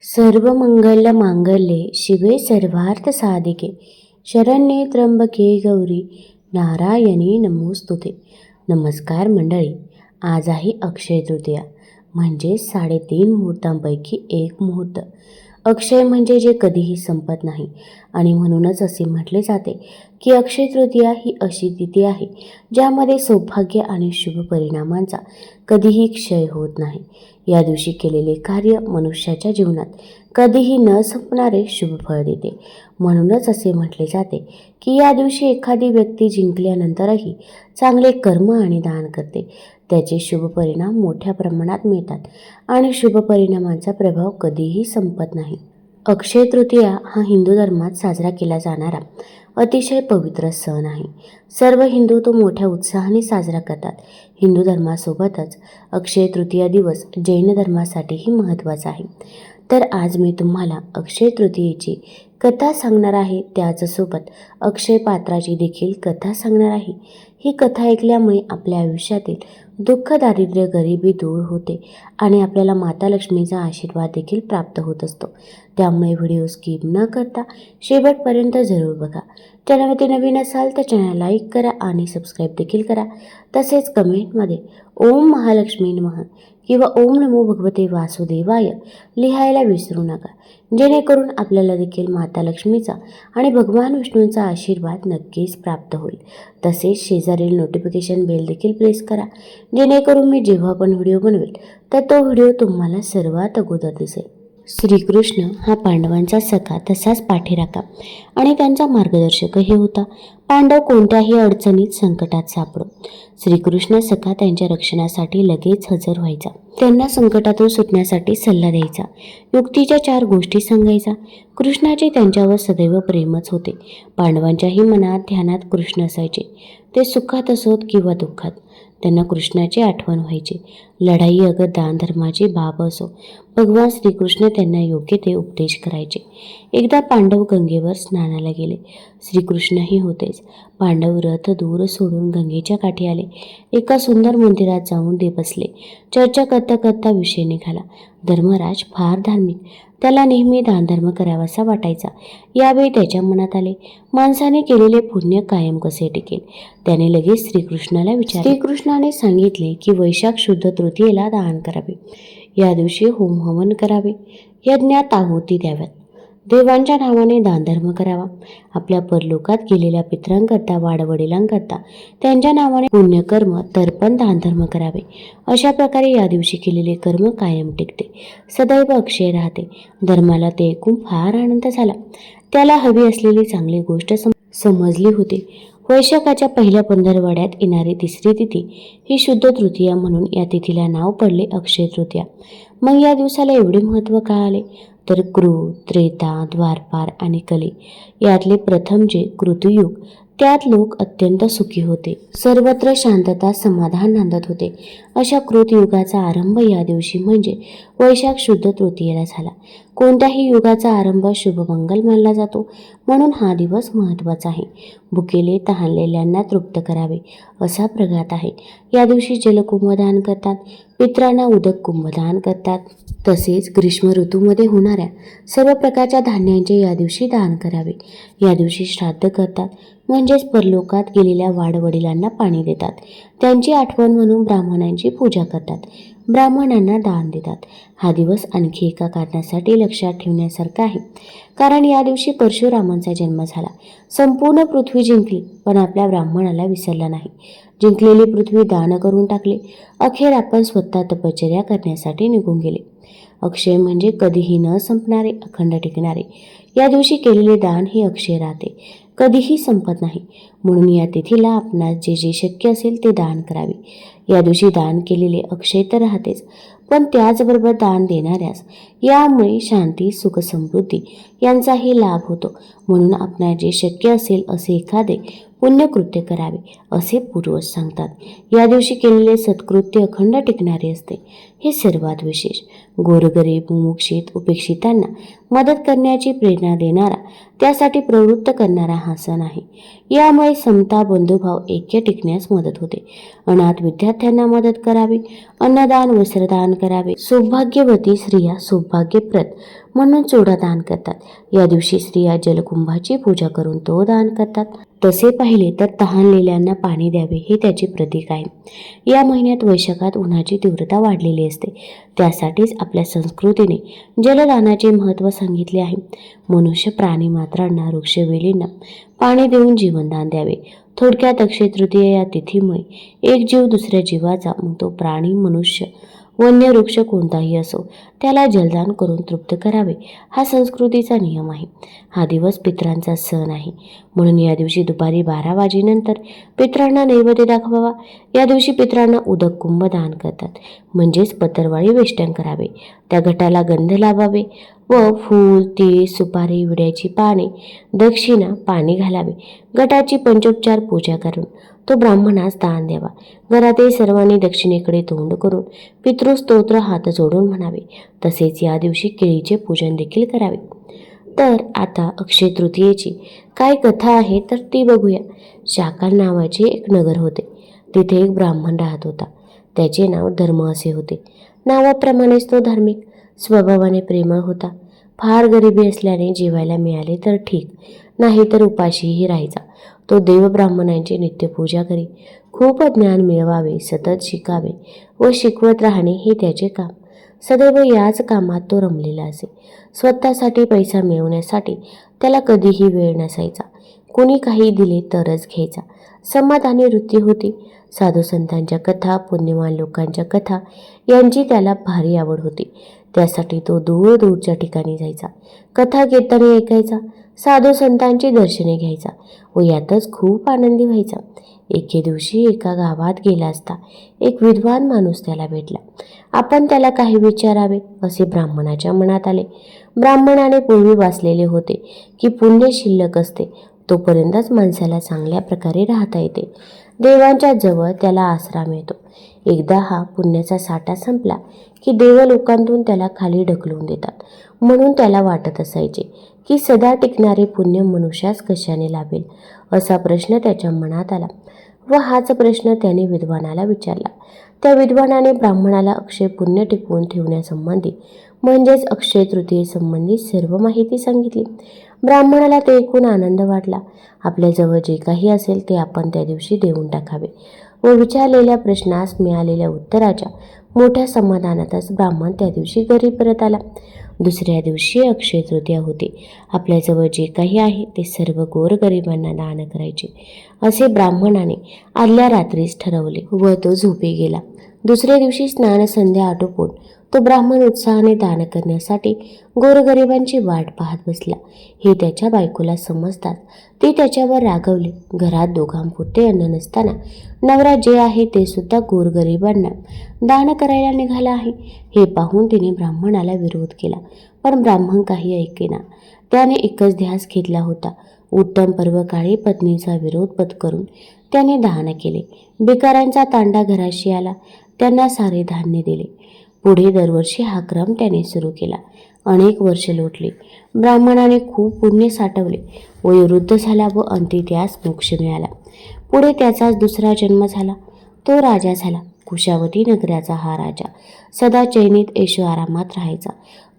सर्व मंगल मांगल्ये शिवे सर्वार्थ साधिके शरण्ये त्र्यंबके गौरी नारायणी नमोस्तुते. नमस्कार मंडळी. आज आहे अक्षय तृतीया म्हणजे 3.5 मुहूर्तांपैकी एक मुहूर्त. अक्षय म्हणजे जे कधीही संपत नाही आणि म्हणूनच असे म्हटले जाते की अक्षय तृतीया ही अशी तिथी आहे ज्यामध्ये सौभाग्य आणि शुभ परिणामांचा कधीही क्षय होत नाही. या दिवशी केलेले कार्य मनुष्याच्या जीवनात कधीही न संपणारे शुभ फळ देते. म्हणूनच असे म्हटले जाते की या दिवशी एखादी व्यक्ती जिंकल्यानंतरही चांगले कर्म आणि दान करते, त्याचे शुभ परिणाम मोठ्या प्रमाणात मिळतात आणि शुभ परिणामांचा प्रभाव कधीही संपत नाही. अक्षय तृतीया हा हिंदू धर्मात साजरा केला जाणारा अतिशय पवित्र सण आहे. सर्व हिंदू तो मोठ्या उत्साहाने साजरा करतात. हिंदू धर्मासोबतच अक्षय तृतीया दिवस जैन धर्मासाठीही महत्त्वाचा आहे. तर आज मी तुम्हाला अक्षय तृतीयेची कथा सांगणार आहे. त्याचसोबत अक्षय पात्राची देखील कथा सांगणार आहे. ही कथा ऐकल्यामुळे आपल्या आयुष्यातील दुःख, दारिद्र्य, गरिबी दूर होते आणि आपल्याला माता लक्ष्मीचा आशीर्वाद देखील प्राप्त होत असतो. त्यामुळे व्हिडिओ स्किप न करता शेवटपर्यंत जरूर बघा. चॅनलमध्ये नवीन असाल तर चॅनल लाईक करा आणि सबस्क्राईब देखील करा. तसेच कमेंटमध्ये ओम महालक्ष्मी नमः किंवा ओम नमो भगवते वासुदेवाय लिहायला विसरू नका, जेणेकरून आपल्याला देखील माता लक्ष्मीचा आणि भगवान विष्णूंचा आशीर्वाद नक्कीच प्राप्त होईल. तसेच शेजारील नोटिफिकेशन बेल देखील प्रेस करा, जेणेकरून मी जेव्हा पण व्हिडिओ बनवेल तर तो व्हिडिओ तुम्हाला सर्वात अगोदर दिसेल. श्रीकृष्ण हा पांडवांचा सखा तसाच पाठीराखा आणि त्यांचा मार्गदर्शकही होता. पांडव कोणत्याही अडचणीत, संकटात सापडो, श्रीकृष्ण सखा त्यांच्या रक्षणासाठी लगेच हजर व्हायचा. त्यांना संकटातून सुटण्यासाठी सल्ला द्यायचा, युक्तीच्या 4 गोष्टी सांगायचा. कृष्णाचे त्यांच्यावर सदैव प्रेमच होते. पांडवांच्याही मनात, ध्यानात कृष्ण असायचे. ते सुखात असोत किंवा दुःखात त्यांना कृष्णाची आठवण व्हायची. लढाई अगर दानधर्माची बाब असो, भगवान श्रीकृष्ण त्यांना योग्य ते उपदेश करायचे. एकदा पांडव गंगेवर स्नानाला गेले. श्रीकृष्णही होतेच. पांडव रथ दूर सोडून गंगेच्या काठी आले. एका सुंदर मंदिरात जाऊन ते बसले. चर्चा करता करता विषय निघाला. धर्मराज फार धार्मिक, त्याला नेहमी दानधर्म करावासा वाटायचा. यावेळी त्याच्या मनात आले, माणसाने केलेले पुण्य कायम कसे टिकेल. त्याने लगेच श्रीकृष्णाला विचारले. श्रीकृष्णाने सांगितले की वैशाख शुद्ध तृतीयेला दान करावे. या दिवशी होम हवन करावे, यज्ञात आहुती द्याव्यात, देवांच्या नावाने दानधर्म करावा. आपल्या परलोकात गेलेल्या पितरांकरता, वाडवडिलांकरता त्यांच्या नावाने पुण्यकर्म, तर्पण, दानधर्म करावे. अशा प्रकारे या दिवशी केलेले कर्म कायम टिकते, सदैव अक्षय राहते. धर्माला ते ऐकून फार आनंद झाला. त्याला हवी असलेली चांगली गोष्ट समजली होती. वैशाखाच्या पहिल्या पंधरवड्यात येणारी 3री तिथी ही शुद्ध तृतीया म्हणून या तिथीला नाव पडले अक्षय तृतीया. मग या दिवसाला एवढे महत्त्व का आले तर कृ, त्रेता, द्वापार आणि कली यातले प्रथम जे कृतयुग, त्यात लोक अत्यंत सुखी होते. सर्वत्र शांतता, समाधान नांदत होते. अशा कृतयुगाचा आरंभ या दिवशी म्हणजे वैशाख शुद्ध तृतीयेला झाला. कोणत्याही युगाचा आरंभ शुभमंगल मानला जातो, म्हणून हा दिवस महत्त्वाचा आहे. भुकेले तहानलेल्यांना तृप्त करावे असा प्रघात आहे. या दिवशी जलकुंभदान करतात, पितरांना उदक कुंभदान करतात. तसेच ग्रीष्म ऋतूमध्ये होणाऱ्या सर्व प्रकारच्या धान्यांचे या दिवशी दान करावे. या दिवशी श्राद्ध करतात, म्हणजेच परलोकात गेलेल्या वाडवडिलांना पाणी देतात. त्यांची आठवण म्हणून ब्राह्मणांची पूजा करतात, ब्राह्मणांना दान देतात. हा दिवस आणखी एका कारणासाठी लक्षात ठेवण्यासारखा आहे, कारण या दिवशी परशुरामांचा जन्म झाला. संपूर्ण पृथ्वी जिंकली, पण आपल्या ब्राह्मणाला विसरला नाही. जिंकलेली पृथ्वी दान करून टाकली. अखेर आपण स्वतः तपश्चर्या करण्यासाठी निघून गेले. अक्षय म्हणजे कधीही न संपणारे, अखंड टिकणारे. या दिवशी केलेले दान हे अक्षय राहते, कधीही संपत नाही. म्हणून या तिथीला आपणास जे जे शक्य असेल ते दान करावे. या दिवशी दान केलेले अक्षय तर राहतेच, पण त्याचबरोबर दान देणाऱ्यास यामुळे शांती, सुख, समृद्धी यांचाही लाभ होतो. म्हणून आपणास जे शक्य असेल असे एखादे पुण्यकृत्य करावे असे पूर्वज सांगतात. या दिवशी केलेले सत्कृत्य अखंड टिकणारे असते, हे सर्वात विशेष. गोरगरीब, मुमुक्षित, उपेक्षितांना मदत करण्याची प्रेरणा देणारा त्यासाठी प्रवृत्त करणारा हा सण आहे. यामुळे समता, बंधुभाव, ऐक्य टिकण्यास मदत होते. अनाथ विद्यार्थ्यांना मदत करावी, अन्नदान, वस्त्रदान करावे. सौभाग्यवती स्त्रिया सौभाग्यप्रद म्हणून चोडा दान करतात. या दिवशी स्त्रिया जलकुंभाची पूजा करून तो दान करतात. तसे पाहिले तर तहानलेल्यांना पाणी द्यावे हे त्याचे प्रतीक आहे. या महिन्यात वैशाखात उन्हाची तीव्रता वाढलेली असते. त्यासाठीच आपल्या संस्कृतीने जलदानाचे महत्त्व सांगितले आहे. मनुष्य, प्राणी मात्रांना, वृक्षवेलींना पाणी देऊन जीवनदान द्यावे. थोडक्यात अक्षय तृतीया या तिथीमुळे एक जीव दुसऱ्या जीवाचा, मग तो प्राणी, मनुष्य, वन्य, वृक्ष कोणताही असो, त्याला जलदान करून तृप्त करावे हा संस्कृतीचा नियम आहे. हा दिवस पितरांचा सण आहे. म्हणून या दिवशी दुपारी 12 वाजेनंतर पितरांना नैवेद्य दाखवावा. या दिवशी पितरांना उदक कुंभ दान करतात, म्हणजेच पतरवाळी वेष्टन करावे. त्या घटाला गंध लावावे व फूल, तीळ, सुपारी, विड्याची पाने, दक्षिणा, पाणी घालावे. घटाची पंचोपचार पूजा करून तो ब्राह्मणास दान द्यावा. घरातील सर्वांनी दक्षिणेकडे तोंड करून पितृस्तोत्र हात जोडून म्हणावे. तसेच या दिवशी केळीचे पूजन देखील करावे. तर आता अक्षय तृतीयेची काय कथा आहे तर ती बघूया. शाकाल नावाचे एक नगर होते. तिथे एक ब्राह्मण राहत होता. त्याचे नाव धर्म असे होते. नावाप्रमाणेच तो धार्मिक, स्वभावाने प्रेमळ होता. फार गरिबी असल्याने जेवायला मिळाले तर ठीक, नाही तर उपाशीही राहायचा. तो देवब्राह्मणांची नित्यपूजा करी. खूप ज्ञान मिळवावे, सतत शिकावे व शिकवत राहणे हे त्याचे काम. सदैव याच कामात तो रमलेला असे. स्वतःसाठी पैसा मिळवण्यासाठी त्याला कधीही वेळ नसायचा. कोणी काही दिले तरच घ्यायचा. समाधानी वृत्ती होती. साधू संतांच्या कथा, पुण्यवान लोकांच्या कथा यांची त्याला भारी आवड होती. त्यासाठी तो दूर दूरच्या ठिकाणी जायचा. कथा कीर्तने ऐकायचा, साधू संतांची दर्शने घ्यायचा व यातच खूप आनंदी व्हायचा. एके दिवशी एका गावात गेला असता एक विद्वान माणूस त्याला भेटला. आपण त्याला काही विचारावे असे ब्राह्मणाच्या मनात आले. ब्राह्मणाने पूर्वी वाचलेले होते की पुण्य शिल्लक असते तोपर्यंतच माणसाला चांगल्या प्रकारे राहता येते. देवांच्या जवळ त्याला आसरा मिळतो. एकदा हा पुण्याचा साठा संपला की देवलोकांतून त्याला खाली ढकलून देतात. म्हणून त्याला वाटत असायचे की सदा टिकणारे पुण्य मनुष्यास कशाने लाभेल असा प्रश्न त्याच्या मनात आला व हाच प्रश्न त्याने विद्वानाला विचारला. त्या विद्वानाने ब्राह्मणाला अक्षय पुण्य टिकवून ठेवण्यासंबंधी म्हणजेच अक्षय तृतीयेसंबंधी सर्व माहिती सांगितली. ब्राह्मणाला ते ऐकून आनंद वाटला. आपल्याजवळ जे काही असेल ते आपण त्या दिवशी देऊन टाकावे व विचारलेल्या प्रश्नास मिळालेल्या उत्तराच्या मोठ्या समाधानातच ब्राह्मण त्या दिवशी घरी परत आला. दुसऱ्या दिवशी अक्षय तृतीया होती. आपल्याजवळ जे काही आहे ते सर्व गोरगरिबांना दान करायचे असे ब्राह्मणाने आदल्या रात्रीच ठरवले व तो झोपी गेला. दुसऱ्या दिवशी स्नानसंध्या आटोपून तो ब्राह्मण उत्साहाने दान करण्यासाठी गोरगरिबांची वाट पाहत बसला. हे त्याच्या बायकोला समजतात ती त्याच्यावर रागवली. घरात दोघांपुरते अन्न नसताना नवरा जे आहे ते सुद्धा गोरगरिबांना दान करायला निघाला आहे हे पाहून तिने ब्राह्मणाला विरोध केला. पण ब्राह्मण काही ऐकेना. त्याने एकच ध्यास घेतला होता. उत्तम पर्वकाळी पत्नीचा विरोध पत्करून त्याने दान केले. भिकाऱ्यांचा तांडा घराशी आला. त्यांना सारे धान्य दिले. पुढे दरवर्षी हा क्रम त्याने सुरू केला. अनेक वर्ष लोटली. ब्राह्मणाने खूप पुण्य साठवले. वयोवृद्ध झाला व अंती त्यास मोक्ष मिळाला. पुढे त्याचाच दुसरा जन्म झाला. तो राजा झाला. कुशावती नगराचा हा राजा सदा चैनीत ऐशो आरामात राहायचा.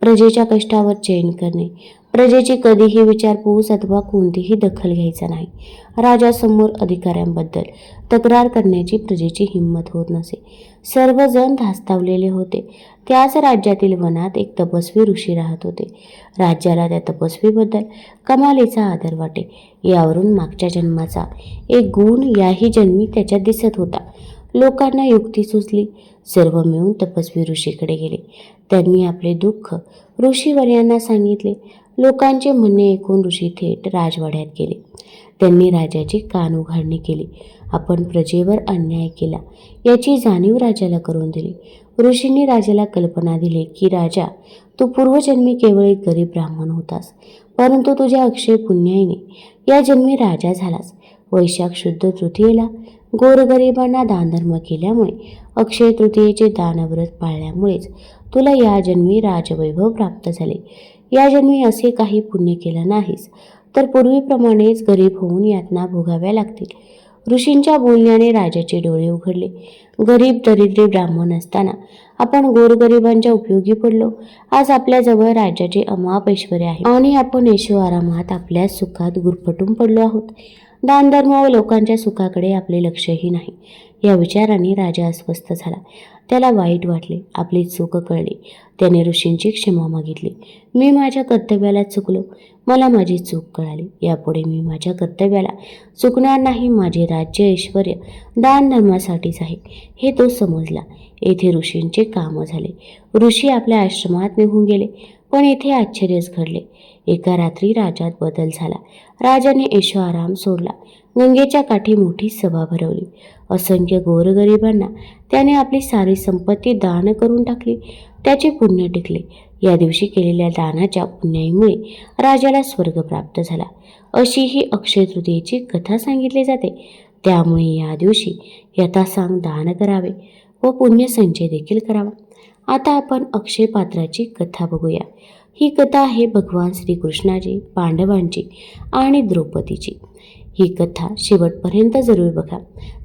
प्रजेच्या कष्टावर चैन करणे, प्रजेची कधीही विचारपूस अथवा कोणतीही दखल घ्यायचा नाही. राजासमोर अधिकाऱ्यांबद्दल तक्रार करण्याची प्रजेची हिंमत होत नसे. सर्वजण धास्तावलेले होते. त्याच राज्यातील वनात एक तपस्वी ऋषी राहत होते. राज्याला त्या तपस्वीबद्दल कमालीचा आदर वाटे. यावरून मागच्या जन्माचा एक गुण याही जन्मी त्याच्यात दिसत होता. लोकांना युक्ती सुचली. सर्व मिळून तपस्वी ऋषीकडे गेले. त्यांनी आपले दुःख ऋषीवर्यांना सांगितले. लोकांचे म्हणणे ऐकून ऋषी थेट राजवाड्यात गेले. त्यांनी राजाची कान उघडणी केली. आपण प्रजेवर अन्याय केला याची जाणीव राजाला करून दिली. ऋषींनी राजाला कल्पना दिली की राजा, तू पूर्वजन्मी केवळ एक गरीब ब्राह्मण होतास, परंतु तुझ्या अक्षय पुण्याईने या जन्मी राजा झालास. वैशाख शुद्ध तृतीयेला गोरगरिबांना दानधर्म केल्यामुळे, अक्षय तृतीयेचे दानव्रत पाळल्यामुळेच तुला या जन्मी राजवैभव प्राप्त झाले. या जन्मी असे काही पुण्य केलं नाहीस तर पूर्वीप्रमाणेच गरीब होऊन यातना भोगाव्या लागतील. ऋषींच्या बोलण्याने राजाचे डोळे उघडले. गरीब दरिद्री ब्राह्मण असताना आपण गोरगरिबांच्या उपयोगी पडलो. आज आपल्याजवळ राज्याचे अमाप ऐश्वर्य आहे आणि आपण ऐशो आरामात आपल्या सुखात गुरफटून पडलो आहोत. दानधर्म व लोकांच्या सुखाकडे आपले लक्षही नाही. या विचाराने राजा अस्वस्थ झाला. त्याला वाईट वाटले. आपली चूक कळली. त्याने ऋषींची क्षमा मागितली. मी माझ्या कर्तव्याला चुकलो. मला माझी चूक कळाली. यापुढे मी माझ्या कर्तव्याला चुकणार नाही. माझे राज्य ऐश्वर्य दानधर्मासाठीच आहे हे तो समजला. येथे ऋषींचे काम झाले. ऋषी आपल्या आश्रमात निघून गेले. पण येथे आश्चर्यच घडले. एका रात्री राज्यात बदल झाला. राजाने ऐशो आराम सोडला. गंगेच्या काठी मोठी सभा भरवली. असंख्य गोरगरिबांना त्याने आपली सारी संपत्ती दान करून टाकली. त्याचे पुण्य टिकले. या दिवशी केलेल्या दानाच्या पुण्याईमुळे राजाला स्वर्ग प्राप्त झाला, अशी ही अक्षय तृतीयेची कथा सांगितली जाते. त्यामुळे या दिवशी यथासांग दान करावे व पुण्य संचय देखील करावा. आता आपण अक्षय पात्राची कथा बघूया. ही कथा आहे भगवान श्रीकृष्णाची, पांडवांची आणि द्रौपदीची. ही कथा शेवटपर्यंत जरूर बघा.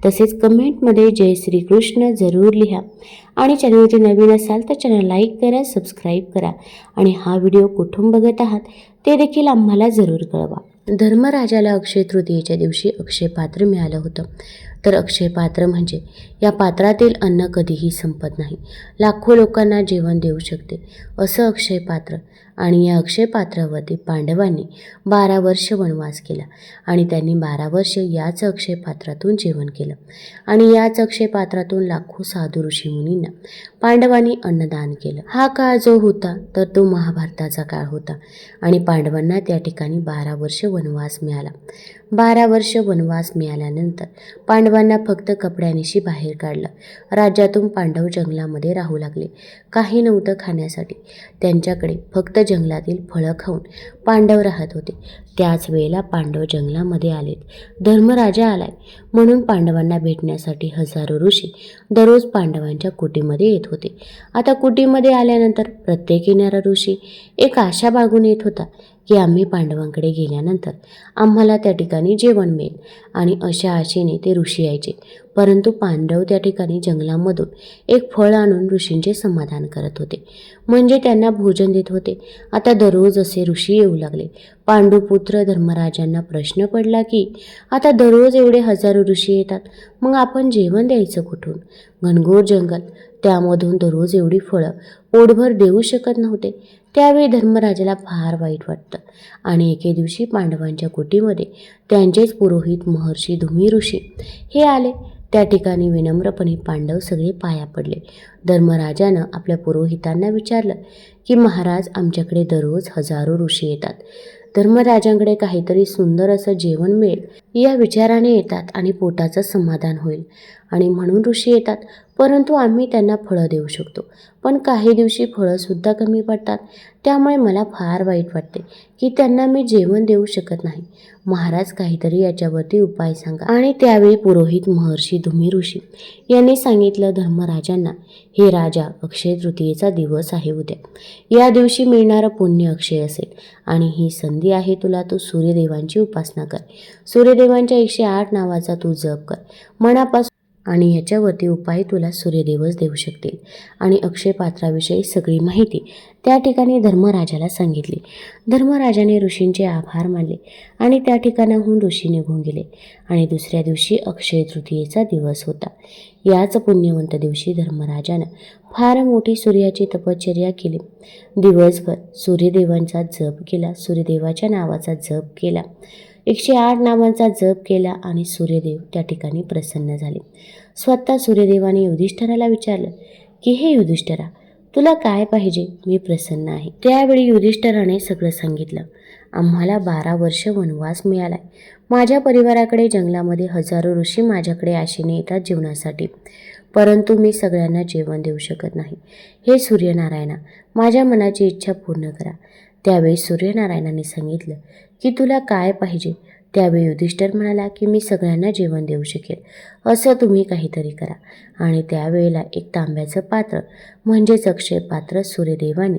तसेच कमेंटमध्ये जय श्रीकृष्ण जरूर लिहा. आणि चॅनलवरती नवीन असाल तर चॅनल लाईक करा, सबस्क्राईब करा आणि हा व्हिडिओ कुठून बघत आहात ते देखील आम्हाला जरूर कळवा. धर्मराजाला अक्षय तृतीयेच्या दिवशी अक्षय पात्र मिळालं होतं. तर अक्षय पात्र म्हणजे या पात्रातील अन्न कधीही संपत नाही, लाखो लोकांना जेवण देऊ शकते असं अक्षय पात्र. आणि या अक्षय पात्रावरती पांडवांनी 12 वर्ष वनवास केला आणि त्यांनी 12 वर्ष याच अक्षय पात्रातून जेवण केलं. आणि याच अक्षय पात्रातून लाखो साधू ऋषीमुनींना पांडवांनी अन्नदान केलं. हा काळ जो होता तर तो महाभारताचा काळ होता. आणि पांडवांना त्या ठिकाणी 12 वर्ष वनवास मिळाला. 12 वर्ष वनवास मिळाल्यानंतर पांडवांना फक्त कपड्यानिशी बाहेर काढलं. राज्यातून पांडव जंगलामध्ये राहू लागले. काही नव्हतं खाण्यासाठी. त्यांच्याकडे फक्त जंगलातील फळं खाऊन पांडव राहत होते. त्याच वेळेला पांडव जंगलामध्ये आलेत. धर्मराजा आलाय म्हणून पांडवांना भेटण्यासाठी हजारो ऋषी दररोज पांडवांच्या कुटीमध्ये येत होते. आता कुटीमध्ये आल्यानंतर प्रत्येक येणारा ऋषी एक आशा बाळगून येत होता की आम्ही पांडवांकडे गेल्यानंतर आम्हाला त्या ठिकाणी जेवण मिळेल. आणि अशा आशेने ते ऋषी यायचे. परंतु पांडव त्या ठिकाणी जंगलामधून एक फळ आणून ऋषींचे समाधान करत होते, म्हणजे त्यांना भोजन देत होते. आता दररोज असे ऋषी येऊ लागले. पांडुपुत्र धर्मराजांना प्रश्न पडला की आता दररोज एवढे हजारो ऋषी येतात, मग आपण जेवण द्यायचं कुठून? घनघोर जंगल, त्यामधून दररोज एवढी फळं पोटभर देऊ शकत नव्हते. त्यावेळी धर्मराजाला फार वाईट वाटतं. आणि एके दिवशी पांडवांच्या कुटीमध्ये त्यांचेच पुरोहित महर्षी धुमी ऋषी हे आले. त्या ठिकाणी विनम्रपणे पांडव सगळे पाया पडले. धर्मराजानं आपल्या पुरोहितांना विचारलं की महाराज, आमच्याकडे दररोज हजारो ऋषी येतात. धर्मराजांकडे काहीतरी सुंदर असं जेवण मिळेल या विचाराने येतात आणि पोटाचं समाधान होईल आणि म्हणून ऋषी येतात. परंतु आम्ही त्यांना फळं देऊ शकतो, पण काही दिवशी फळंसुद्धा कमी पडतात. त्यामुळे मला फार वाईट वाटते की त्यांना मी जेवण देऊ शकत नाही. महाराज, काहीतरी याच्यावरती उपाय सांगा. आणि त्यावेळी पुरोहित महर्षी धुमी ऋषी यांनी सांगितलं धर्मराजांना, हे राजा, अक्षय तृतीयेचा दिवस आहे उद्या. या दिवशी मिळणारं पुण्य अक्षय असेल आणि ही संधी आहे तुला. तू सूर्यदेवांची उपासना कर. सूर्यदेवांच्या 108 नावाचा तू जप कर मनापासून आणि याच्यावरती उपाय तुला सूर्यदेवच देऊ शकतील. आणि अक्षय पात्राविषयी सगळी माहिती त्या ठिकाणी धर्मराजाला सांगितली. धर्मराजाने ऋषींचे आभार मानले आणि त्या ठिकाणाहून ऋषी निघून गेले. आणि दुसऱ्या दिवशी अक्षय तृतीयेचा दिवस होता. याच पुण्यवंत दिवशी धर्मराजानं फार मोठी सूर्याची तपश्चर्या केली. दिवसभर सूर्यदेवांचा जप केला, सूर्यदेवाच्या नावाचा जप केला, 108 नावांचा जप केला आणि सूर्यदेव त्या ठिकाणी प्रसन्न झाले. स्वतः सूर्यदेवाने युधिष्ठिराला विचारलं की हे युधिष्ठिरा, तुला काय पाहिजे? मी प्रसन्न आहे. त्यावेळी युधिष्ठिराने सगळं सांगितलं. आम्हाला 12 वर्ष वनवास मिळालाय. माझ्या परिवाराकडे जंगलामध्ये हजारो ऋषी माझ्याकडे आशेने येतात जेवणासाठी, परंतु मी सगळ्यांना जेवण देऊ शकत नाही. हे सूर्यनारायणा, माझ्या मनाची इच्छा पूर्ण करा. त्यावेळी सूर्यनारायणाने सांगितलं की तुला काय पाहिजे? त्यावेळी युधिष्ठिर म्हणाला की मी सगळ्यांना जेवण देऊ शकेल, असं तुम्ही काहीतरी करा. आणि त्यावेळेला एक तांब्याचं पात्र म्हणजेच अक्षय पात्र सूर्यदेवाने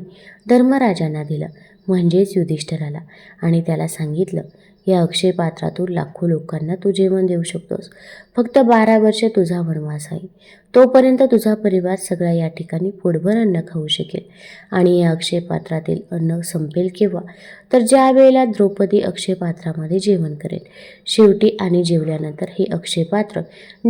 धर्मराजांना दिलं. म्हणजेच युधिष्ठिराला, आणि त्याला सांगितलं, या अक्षय पात्रातून लाखो लोकांना तू जेवण देऊ शकतोस. फक्त 12 वर्षे तुझा वनवास आहे. तोपर्यंत तुझा परिवार सगळा या ठिकाणी पोटभर अन्न खाऊ शकेल. आणि या अक्षय पात्रातील अन्न संपेल केव्हा? तर ज्या वेळेला द्रौपदी अक्षय पात्रामध्ये जेवण करेल. शेवटी आणि जेवल्यानंतर हे अक्षय पात्र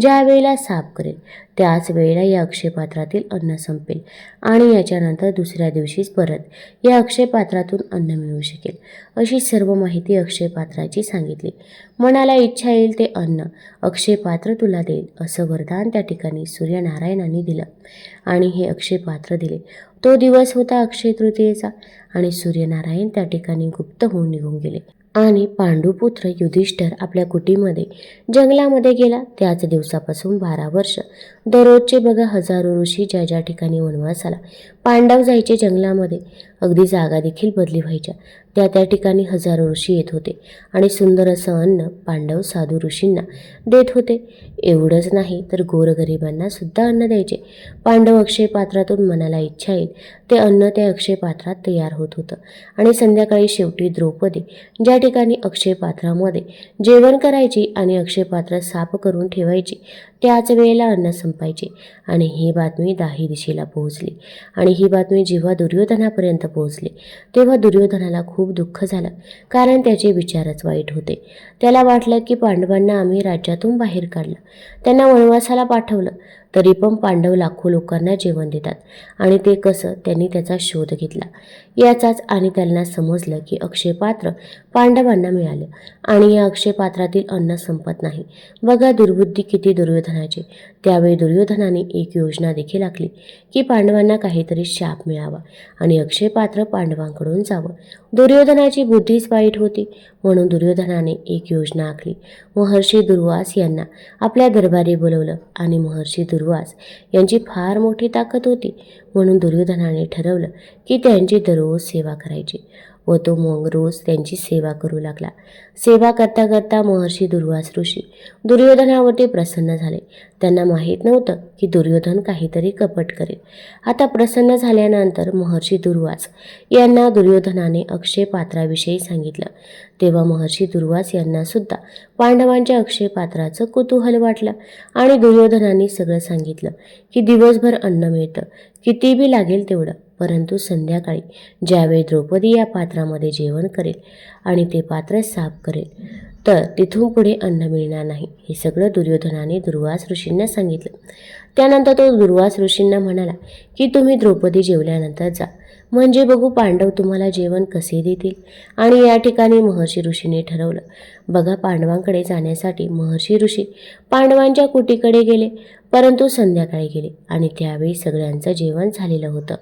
ज्या वेळेला साफ करेल त्याच वेळेला या अक्षय पात्रातील अन्न संपेल आणि याच्यानंतर दुसऱ्या दिवशीच परत या अक्षय पात्रातून अन्न मिळू शकेल. अशी सर्व माहिती अक्षय पात्राची सांगितली. मनाला इच्छा येईल ते अन्न अक्षय पात्र तुला देईल असं वरदान त्या ठिकाणी सूर्यनारायणांनी दिलं आणि हे अक्षय पात्र दिले. तो दिवस होता अक्षय तृतीयेचा आणि सूर्यनारायण त्या ठिकाणी गुप्त होऊन निघून गेले आणि पांडुपुत्र युधिष्ठिर आपल्या कुटीमध्ये जंगलामध्ये गेला. त्याच दिवसापासून 12 वर्ष दररोजचे बघा हजारो ऋषी ज्या ज्या ठिकाणी वनवासाला पांडव जायचे जंगलामध्ये, अगदी जागा देखील बदली व्हायच्या. त्या ठिकाणी हजारो ऋषी येत होते आणि सुंदर असं अन्न पांडव साधू ऋषींना देत होते. एवढंच नाही तर गोरगरिबांना सुद्धा अन्न द्यायचे. पांडव अक्षय पात्रातून मनाला इच्छा येईल ते अन्न त्या अक्षय पात्रात तयार होत होतं आणि संध्याकाळी शेवटी द्रौपदी ज्या ठिकाणी अक्षय पात्रामध्ये जेवण करायची आणि अक्षय पात्र साफ करून ठेवायची त्याच वेळेला अन्न संपायचे. आणि ही बातमी दाही दिशेला पोहोचली आणि ही बातमी जेव्हा दुर्योधनापर्यंत पोहोचली तेव्हा दुर्योधनाला खूप दुःख झालं, कारण त्याचे विचारच वाईट होते. त्याला वाटलं की पांडवांना आम्ही राज्यातून बाहेर काढलं, त्यांना वनवासाला पाठवलं, तरी पण पांडव लाखो लोकांना जेवण देतात आणि ते कसं, त्यांनी त्याचा शोध घेतला याचाच. आणि त्यांना समजलं की अक्षय पात्र पांडवांना मिळालं आणि या अक्षय पात्रातील अन्न संपत नाही. बघा दुर्बुद्धी किती दुर्योधनाची. त्यावेळी दुर्योधनाने एक योजना देखील आखली की पांडवांना काहीतरी शाप मिळावा आणि अक्षय पात्र पांडवांकडून जावं. दुर्योधनाची बुद्धीच वाईट होती, म्हणून दुर्योधनाने एक योजना आखली. महर्षी दुर्वास यांना आपल्या दरबारी बोलवलं आणि महर्षी दुर्वास यांची फार मोठी ताकद होती, म्हणून दुर्योधनाने ठरवलं की त्यांची दररोज सेवा करायची व तो मग रोज त्यांची सेवा करू लागला. सेवा करता करता महर्षी दुर्वास ऋषी दुर्योधनावरती प्रसन्न झाले. त्यांना माहीत नव्हतं की दुर्योधन काहीतरी कपट करेल. आता प्रसन्न झाल्यानंतर महर्षी दुर्वास यांना दुर्योधनाने अक्षय पात्राविषयी सांगितलं. तेव्हा महर्षी दुर्वास यांना सुद्धा पांडवांच्या अक्षय पात्राचं कुतूहल वाटलं आणि दुर्योधनाने सगळं सांगितलं की दिवसभर अन्न मिळतं, किती बी लागेल तेवढं, परंतु संध्याकाळी ज्यावेळी द्रौपदी या पात्रामध्ये जेवण करेल आणि ते पात्र साफ करेल तर तिथून पुढे अन्न मिळणार नाही. हे सगळं दुर्योधनाने दुर्वास ऋषींना सांगितलं. त्यानंतर तो दुर्वास ऋषींना म्हणाला की तुम्ही द्रौपदी जेवल्यानंतर जा, म्हणजे बघू पांडव तुम्हाला जेवण कसे देतील. आणि या ठिकाणी महर्षी ऋषीने ठरवलं. बघा पांडवांकडे जाण्यासाठी महर्षी ऋषी पांडवांच्या कुटीकडे गेले, परंतु संध्याकाळी गेले आणि त्यावेळी सगळ्यांचं जेवण झालेलं होतं.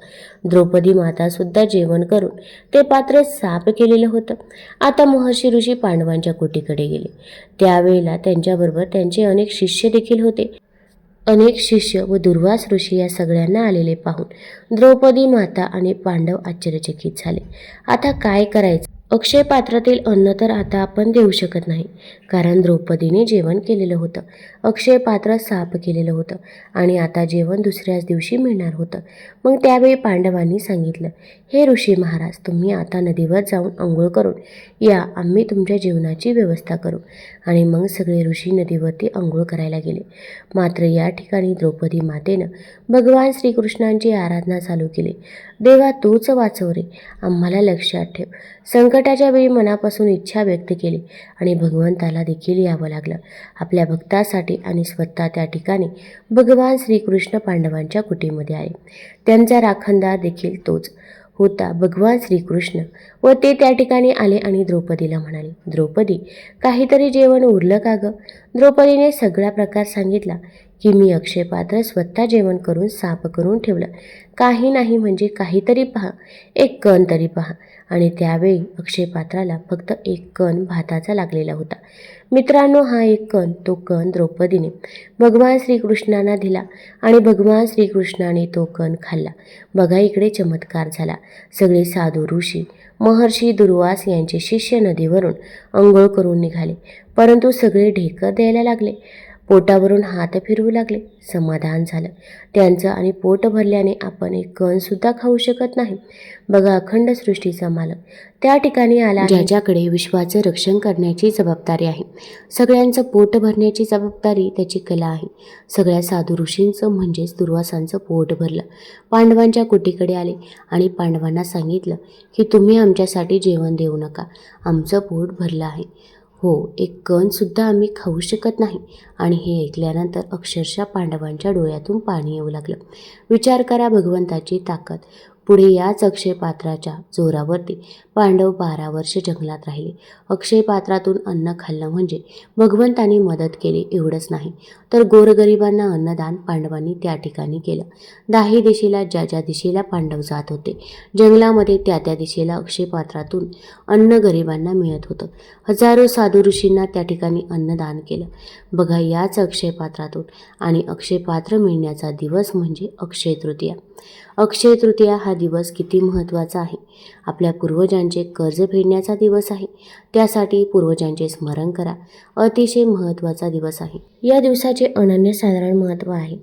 द्रौपदी मातासुद्धा जेवण करून ते पात्र साफ केलेलं होतं. आता महर्षी ऋषी पांडवांच्या कुटीकडे गेले. त्यावेळेला त्यांच्याबरोबर त्यांचे अनेक शिष्य देखील होते. अनेक शिष्य व दुर्वास ऋषी या सगळ्यांना आलेले पाहून द्रौपदी माता आणि पांडव आश्चर्यचकित झाले. आता काय करायचं? अक्षय पात्रातील अन्न तर आता आपण देऊ शकत नाही, कारण द्रौपदीने जेवण केलेलं होतं, अक्षय पात्र साफ केलेलं होतं आणि आता जेवण दुसऱ्याच दिवशी मिळणार होतं. मग त्यावेळी पांडवांनी सांगितलं, हे ऋषी महाराज, तुम्ही आता नदीवर जाऊन अंघोळ करून या, आम्ही तुमच्या जेवणाची व्यवस्था करू. आणि मग सगळे ऋषी नदीवरती अंघोळ करायला गेले. मात्र या ठिकाणी द्रौपदी मातेनं भगवान श्रीकृष्णांची आराधना चालू केली. देवा तूच वाचव रे, आम्हाला लक्षात ठेव. संकटाच्या वेळी मनापासून इच्छा व्यक्त केली आणि भगवंताला देखील यावं लागलं आपल्या भक्तासाठी. आणि स्वतः त्या ठिकाणी भगवान श्रीकृष्ण पांडवांच्या कुटीमध्ये आले. त्यांचा राखणदार देखील तोच होता, भगवान श्रीकृष्ण. व ते त्या ठिकाणी आले आणि द्रौपदीला म्हणाले, द्रौपदी काहीतरी जेवण उरलं का गं? द्रौपदीने सगळा प्रकार सांगितला की मी अक्षय पात्र स्वतः जेवण करून साफ करून ठेवलं. काही नाही म्हणजे काहीतरी पहा, एक कण तरी पहा. आणि त्यावेळी अक्षय पात्राला फक्त एक कण भाताचा लागलेला होता. मित्रांनो, हा एक कण, तो कण द्रौपदीने भगवान श्रीकृष्णांना दिला आणि भगवान श्रीकृष्णाने तो कण खाल्ला. बघा इकडे चमत्कार झाला. सगळे साधू ऋषी महर्षी दुर्वास यांचे शिष्य नदीवरून अंघोळ करून निघाले, परंतु सगळे ढेकर द्यायला लागले. पोटावरून हात फिरवू लागले. समाधान झालं त्यांचं आणि पोट भरल्याने आपण एक कणसुद्धा खाऊ शकत नाही. बघा, अखंड सृष्टीचा मालक त्या ठिकाणी आला, ज्याच्याकडे विश्वाचं रक्षण करण्याची जबाबदारी आहे. सगळ्यांचं पोट भरण्याची जबाबदारी त्याची कला आहे. सगळ्या साधू ऋषींचं म्हणजेच दुर्वासांचं पोट भरलं. पांडवांच्या कुटीकडे आले आणि पांडवांना सांगितलं की तुम्ही आमच्यासाठी जेवण देऊ नका, आमचं पोट भरलं आहे. हो, एक कणसुद्धा आम्ही खाऊ शकत नाही. आणि हे ऐकल्यानंतर अक्षरशः पांडवांच्या डोळ्यातून पाणी येऊ लागलं. विचार करा भगवंताची ताकद. पुढे याच अक्षय पात्राच्या जोरावरती पांडव 12 वर्ष जंगलात राहिले. अक्षय पात्रातून अन्न खाल्लं म्हणजे भगवंतांनी मदत केली एवढंच नाही, तर गोरगरिबांना अन्नदान पांडवांनी त्या ठिकाणी केलं. 10 दिशेला ज्या ज्या दिशेला पांडव जात होते, जंगलामध्ये त्या त्या दिशेला अक्षय पात्रातून अन्न गरिबांना मिळत होतं. हजारो साधू ऋषींना त्या ठिकाणी अन्नदान केलं. बघा, याच अक्षय पात्रातून आणि अक्षय पात्र मिळण्याचा दिवस म्हणजे अक्षय तृतीया. अक्षय तृतीया हा दिवस किती महत्त्वाचा आहे. आपल्या पूर्वजांचे कर्ज फेडण्याचा दिवस आहे. त्यासाठी पूर्वजांचे स्मरण करा. अतिशय महत्त्वाचा दिवस आहे. या दिवसाचे अनन्यसाधारण महत्त्व आहे.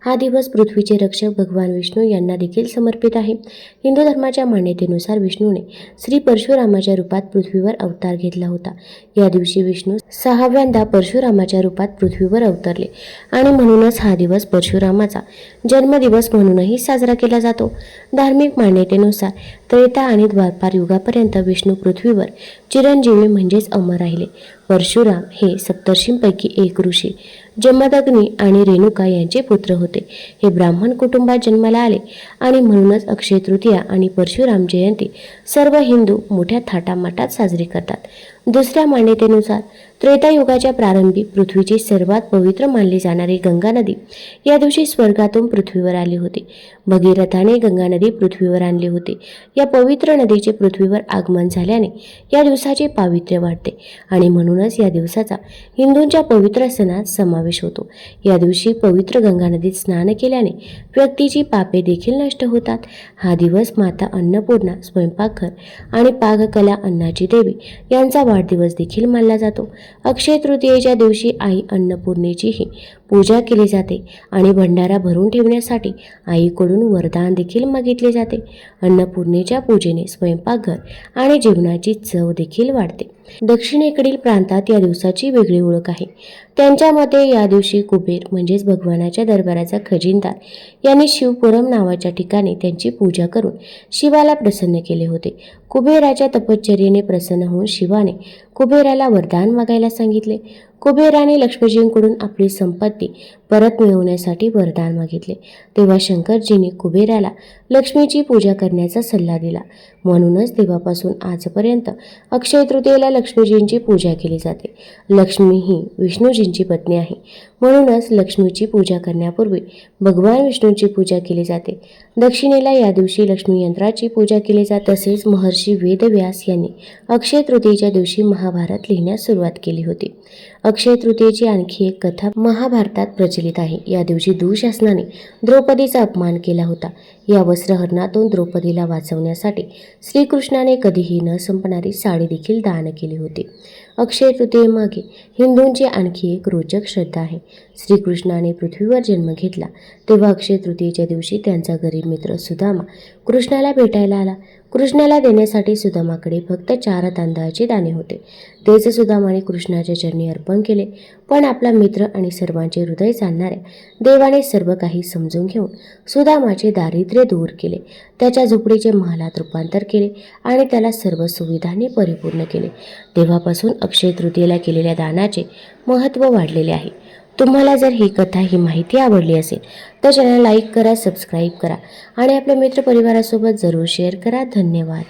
हा दिवस पृथ्वीचे रक्षक भगवान विष्णू यांना देखील समर्पित आहे. हिंदू धर्माच्या मान्यतेनुसार विष्णूने श्री परशुरामाच्या रूपात पृथ्वीवर अवतार घेतला होता. या दिवशी विष्णू 6व्यांदा परशुरामाच्या रूपात पृथ्वीवर अवतरले आणि म्हणूनच हा दिवस परशुरामाचा जन्मदिवस म्हणूनही साजरा केला जातो. धार्मिक मान्यतेनुसार त्रेता आणि द्वापार युगापर्यंत विष्णू पृथ्वीवर चिरंजीवी म्हणजेच अमर राहिले. परशुराम हे सप्तर्षींपैकी एक ऋषी जमदग्नी आणि रेणुका यांचे पुत्र होते. हे ब्राह्मण कुटुंबात जन्माला आले आणि म्हणूनच अक्षय तृतीया आणि परशुराम जयंती सर्व हिंदू मोठ्या थाटामाटात साजरी करतात. दुसऱ्या मान्यतेनुसार त्रेतायुगाच्या प्रारंभी पृथ्वीची सर्वात पवित्र मानली जाणारी गंगा नदी या दिवशी स्वर्गातून पृथ्वीवर आली होती. भगीरथाने गंगा नदी पृथ्वीवर आणली होती. या पवित्र नदीचे पृथ्वीवर आगमन झाल्याने या दिवसाचे पावित्र्य वाढते आणि म्हणूनच या दिवसाचा हिंदूंच्या पवित्र सणात समावेश होतो. या दिवशी पवित्र गंगा नदीत स्नान केल्याने व्यक्तीची पापे देखील नष्ट होतात. हा दिवस माता अन्नपूर्णा, स्वयंपाकघर आणि पाककला अन्नाची देवी यांचा वाढदिवस देखील मानला जातो. अक्षय तृतीयेच्या दिवशी आई अन्नपूर्णेचीही पूजा केली जाते आणि भंडारा भरून ठेवण्यासाठी आईकडून वरदान देखील मागितले जाते. अन्नपूर्णेच्या पूजेने स्वयंपाकघर आणि जेवणाची चव देखील वाढते. दक्षिणेकडील प्रांतात या दिवसाची वेगळी ओळख आहे. त्यांच्या मते या दिवशी कुबेर म्हणजेच भगवानाच्या दरबाराचा खजिनदार यांनी शिवपुरम नावाच्या ठिकाणी त्यांची पूजा करून शिवाला प्रसन्न केले होते. कुबेराच्या तपश्चर्येने प्रसन्न होऊन शिवाने कुबेराला वरदान मागायला सांगितले. कुबेराने लक्ष्मीजींकडून आपली संपत्ती परत मिळवण्यासाठी वरदान मागितले. तेव्हा शंकरजींनी कुबेराला लक्ष्मीची पूजा करण्याचा सल्ला दिला. म्हणूनच तेव्हापासून आजपर्यंत अक्षय तृतीयेला लक्ष्मीजींची पूजा केली जाते. लक्ष्मी ही विष्णूजींची पत्नी आहे. म्हणूनच लक्ष्मीची पूजा करण्यापूर्वी भगवान विष्णूंची पूजा केली जाते. दक्षिणेला या दिवशी लक्ष्मी यंत्राची पूजा केली जाते. तसेच महर्षी वेदव्यास यांनी अक्षय तृतीयेच्या दिवशी महाभारत लिहिण्यास सुरुवात केली होती. अक्षय तृतीयेची आणखी एक कथा महाभारतात प्रचलित आहे. या दिवशी दुःशासनाने द्रौपदीचा अपमान केला होता. या वस्त्रहरणातून द्रौपदीला वाचवण्यासाठी श्रीकृष्णाने कधीही न संपणारी साडी देखील दान केली होती. अक्षय तृतीयेमागे हिंदूंची आणखी एक रोचक श्रद्धा आहे. श्रीकृष्णाने पृथ्वीवर जन्म घेतला तेव्हा अक्षय तृतीयेच्या दिवशी त्यांचा गरीब मित्र सुदामा कृष्णाला भेटायला आला. कृष्णाला देण्यासाठी सुदामाकडे फक्त 4 तांदळाचे दाणे होते. तेच सुदामाने कृष्णाच्या चरणी अर्पण केले. पण आपला मित्र आणि सर्वांचे हृदय जाणणाऱ्या देवाने सर्व काही समजून घेऊन सुदामाचे दारिद्र्य दूर केले. त्याच्या झोपडीचे महालात रूपांतर केले आणि त्याला सर्व सुविधांनी परिपूर्ण केले. तेव्हापासून अक्षय तृतीयेला केलेल्या दानाचे महत्त्व वाढलेले आहे. तुम्हाला जर ही कथा, ही माहिती आवडली असेल तर चॅनल लाईक करा, सबस्क्राईब करा आणि आपल्या मित्रपरिवारासोबत जरूर शेअर करा. धन्यवाद.